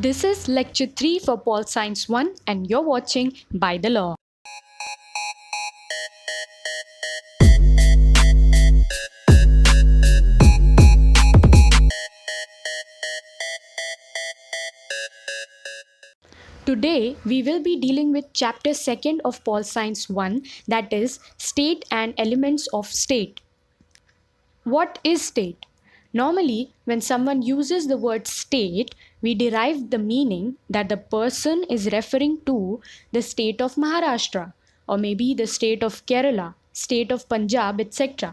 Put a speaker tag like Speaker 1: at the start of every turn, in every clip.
Speaker 1: This is lecture 3 for Pol Science 1 and you're watching By the Law. Today we will be dealing with chapter 2nd of Pol Science 1, that is State and Elements of State. What is state? Normally, when someone uses the word state, we derive the meaning that the person is referring to the state of Maharashtra or maybe the state of Kerala, state of Punjab, etc.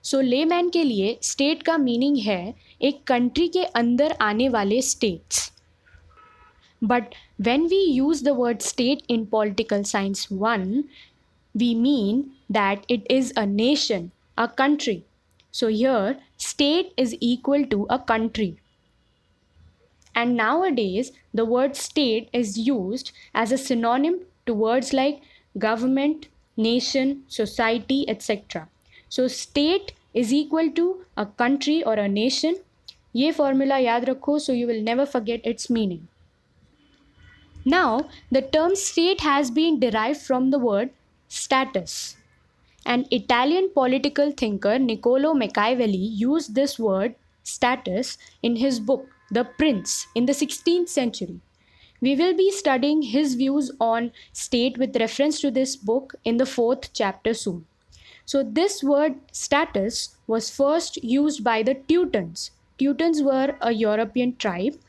Speaker 1: So layman के लिए state का meaning है एक country के अंदर आने वाले states. But when we use the word state in political science 1, we mean that it is a nation, a country. So here, state is equal to a country. And nowadays, the word state is used as a synonym to words like government, nation, society, etc. So state is equal to a country or a nation. ये formula याद रखो so you will never forget its meaning. Now, the term state has been derived from the word status. An Italian political thinker Niccolo Machiavelli used this word status in his book The Prince in the 16th century. We will be studying his views on state with reference to this book in the 4th chapter soon. So this word status was first used by the Teutons. Teutons were a European tribe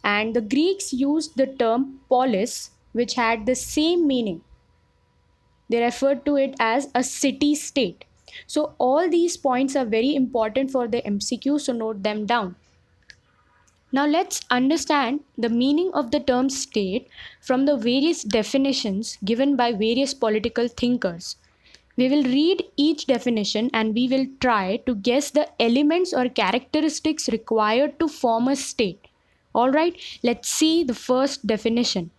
Speaker 1: and the Greeks used the term polis, which had the same meaning. They referred to it as a city-state. So all these points are very important for the MCQ, so note them down. Now let's understand the meaning of the term state from the various definitions given by various political thinkers. We will read each definition and we will try to guess the elements or characteristics required to form a state. Alright, let's see the first definition.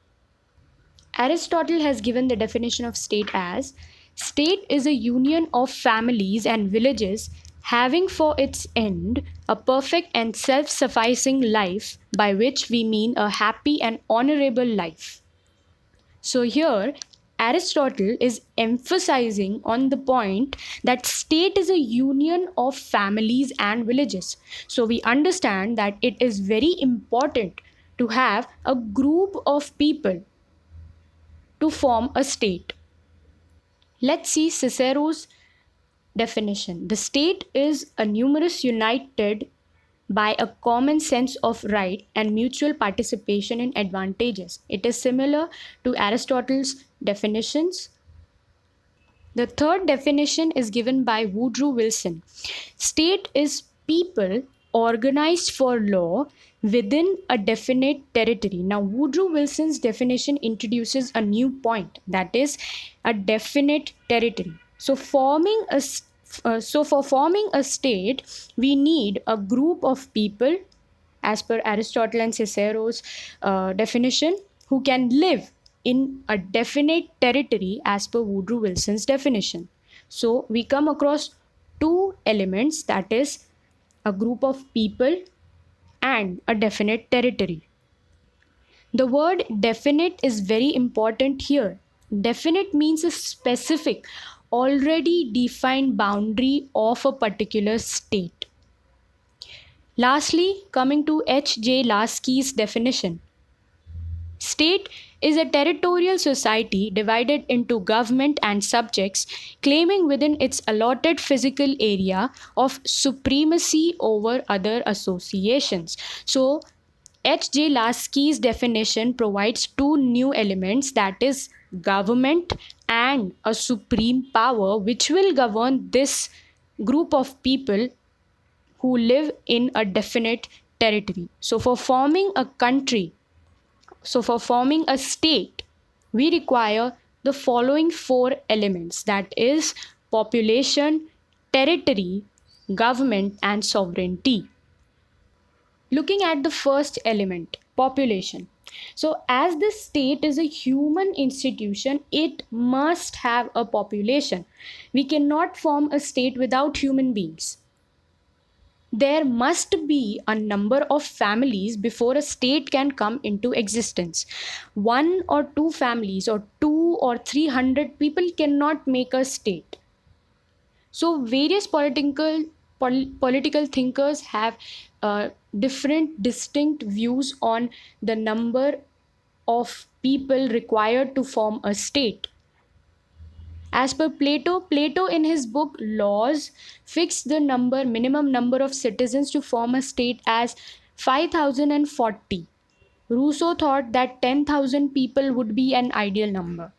Speaker 1: Aristotle has given the definition of state as state is a union of families and villages having for its end a perfect and self-sufficing life, by which we mean a happy and honorable life. So here Aristotle is emphasizing on the point that state is a union of families and villages. So we understand that it is very important to have a group of people to form a state. Let's see Cicero's definition. The state is a numerous united by a common sense of right and mutual participation in advantages. It is similar to Aristotle's definitions. The third definition is given by Woodrow Wilson. State is people organized for law within a definite territory. Now, Woodrow Wilson's definition introduces a new point, that is a definite territory. So for forming a state, we need a group of people, as per Aristotle and Cicero's definition, who can live in a definite territory as per Woodrow Wilson's definition. So we come across two elements, that is a group of people and a definite territory. The word definite is very important here. Definite means a specific, already defined boundary of a particular state. Lastly, coming to H.J. Lasky's definition. State is a territorial society divided into government and subjects, claiming within its allotted physical area of supremacy over other associations. So, H.J. Lasky's definition provides two new elements, that is government and a supreme power which will govern this group of people who live in a definite territory. So for forming a state, we require the following four elements, that is population, territory, government and sovereignty. Looking at the first element, population. So as the state is a human institution, it must have a population. We cannot form a state without human beings. there must be a number of families before a state can come into existence. One or two families or 200 or 300 people cannot make a state. So various political thinkers have different distinct views on the number of people required to form a state. As per Plato in his book Laws fixed the minimum number of citizens to form a state as 5040. Rousseau thought that 10,000 people would be an ideal number.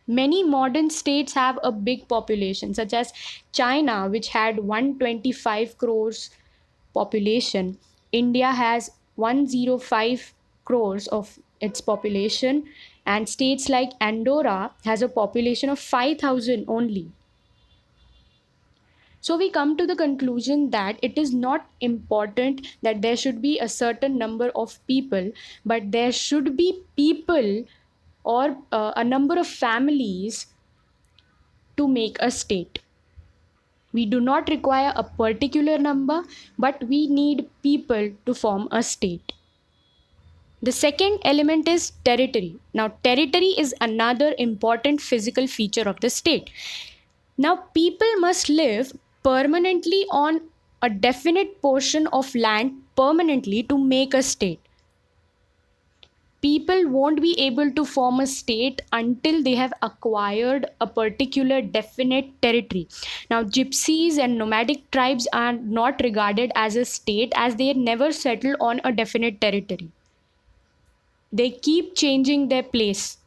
Speaker 1: Many modern states have a big population, such as China, which had 125 crores population. India has 105 crores of its population, and states like Andorra has a population of 5,000 only. So we come to the conclusion that it is not important that there should be a certain number of people, but there should be people or a number of families to make a state. We do not require a particular number, but we need people to form a state. The second element is territory. Now, territory is another important physical feature of the state. Now, people must live permanently on a definite portion of land permanently to make a state. People won't be able to form a state until they have acquired a particular definite territory. Now, gypsies and nomadic tribes are not regarded as a state as they never settle on a definite territory. They keep changing their place.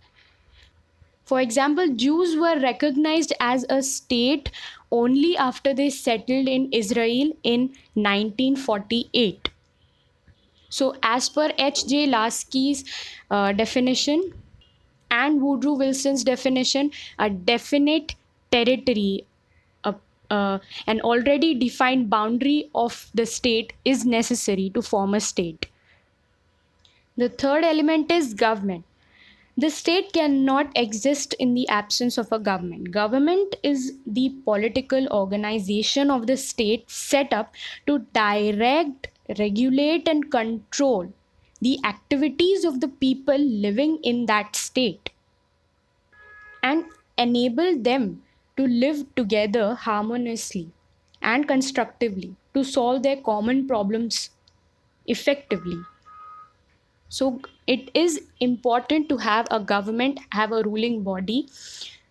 Speaker 1: For example, Jews were recognized as a state only after they settled in Israel in 1948. So, as per H.J. Lasky's definition and Woodrow Wilson's definition, a definite territory, an already defined boundary of the state is necessary to form a state. The third element is government. The state cannot exist in the absence of a government. Government is the political organization of the state set up to direct, regulate, and control the activities of the people living in that state and enable them to live together harmoniously and constructively to solve their common problems effectively. So it is important to have a government, have a ruling body.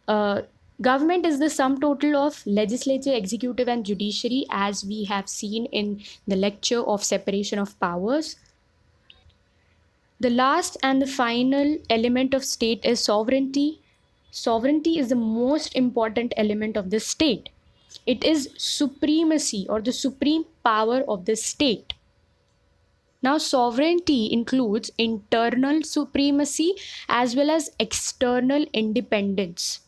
Speaker 1: Government is the sum total of legislature, executive, and judiciary, as we have seen in the lecture of separation of powers. The last and the final element of state is sovereignty. Sovereignty is the most important element of the state. It is supremacy or the supreme power of the state. Now, sovereignty includes internal supremacy as well as external independence.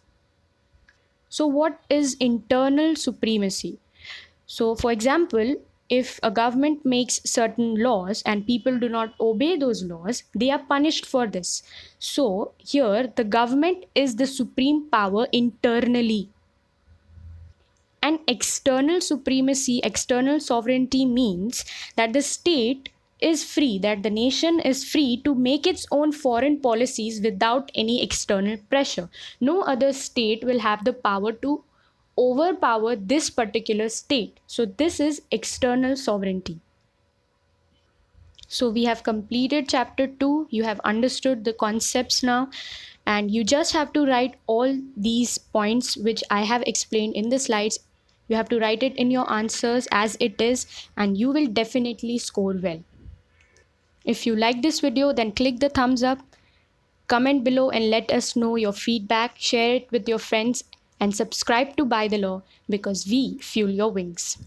Speaker 1: So, what is internal supremacy? So, for example, if a government makes certain laws and people do not obey those laws, they are punished for this. So, here the government is the supreme power internally. And external supremacy, external sovereignty means that the state is free, that the nation is free to make its own foreign policies without any external pressure. No other state will have the power to overpower this particular state. So, this is external sovereignty. So, we have completed chapter 2. You have understood the concepts now, and you just have to write all these points which I have explained in the slides. You have to write it in your answers as it is, and you will definitely score well. If you like this video, then click the thumbs up, comment below and let us know your feedback, share it with your friends, and subscribe to By the Law because we fuel your wings.